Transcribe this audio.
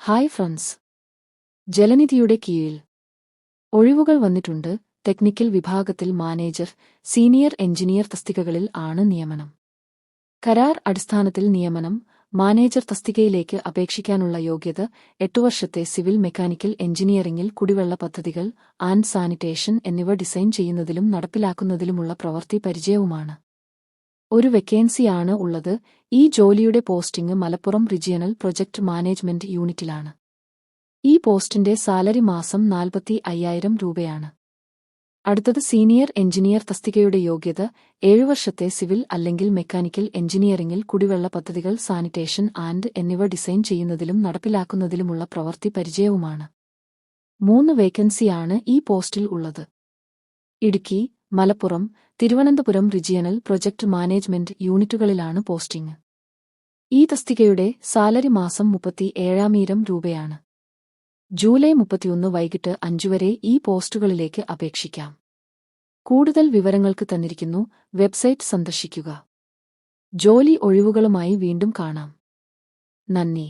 Hi friends. ജലനിധിയുടെ കീഴിൽ ഒഴിവുകൾ വന്നിട്ടുണ്ട്. ടെക്നിക്കൽ വിഭാഗത്തിൽ മാനേജർ, സീനിയർ എഞ്ചിനീയർ തസ്തികകളിൽ ആണ് നിയമനം. കരാർ അടിസ്ഥാനത്തിൽ നിയമനം. മാനേജർ തസ്തികയിലേക്ക് അപേക്ഷിക്കാനുള്ള യോഗ്യത 8 വർഷത്തെ സിവിൽ മെക്കാനിക്കൽ എഞ്ചിനീയറിംഗിൽ കുടിവെള്ള പദ്ധതികൾ ആൻഡ് സാനിറ്റേഷൻ എന്നിവ ഡിസൈൻ ചെയ്യുന്നതിലും നടപ്പിലാക്കുന്നതിലുമുള്ള പ്രവൃത്തി പരിചയവുമാണ്. ഒരു വേക്കൻസിയാണ് ഉള്ളത്. ഈ ജോലിയുടെ posting Malappuram regional project management യൂണിറ്റിലാണ്. ഈ പോസ്റ്റിന്റെ സാലറി മാസം 45,000 രൂപയാണ്. അടുത്തത് സീനിയർ എഞ്ചിനീയർ തസ്തികയുടെ യോഗ്യത 7 വർഷത്തെ സിവിൽ അല്ലെങ്കിൽ മെക്കാനിക്കൽ എഞ്ചിനീയറിംഗിൽ കുടിവെള്ള പദ്ധതികൾ സാനിറ്റേഷൻ ആൻഡ് എന്നിവ ഡിസൈൻ ചെയ്യുന്നതിലും നടപ്പിലാക്കുന്നതിലുമുള്ള പ്രവൃത്തി പരിചയവുമാണ്. 3 വേക്കൻസിയാണ് ഈ പോസ്റ്റിൽ ഉള്ളത്. Idukki, Malappuram, Thiruvananthapuram regional project management യൂണിറ്റുകളിലാണ് പോസ്റ്റിംഗ്. ഈ തസ്തികയുടെ സാലറി മാസം 37,000 രൂപയാണ്. ജൂലൈ 31 വൈകിട്ട് 5 വരെ ഈ പോസ്റ്റുകളിലേക്ക് അപേക്ഷിക്കാം. കൂടുതൽ വിവരങ്ങൾക്ക് തന്നിരിക്കുന്നു. വെബ്സൈറ്റ് സന്ദർശിക്കുക. ജോലി ഒഴിവുകളുമായി വീണ്ടും കാണാം. നന്ദി.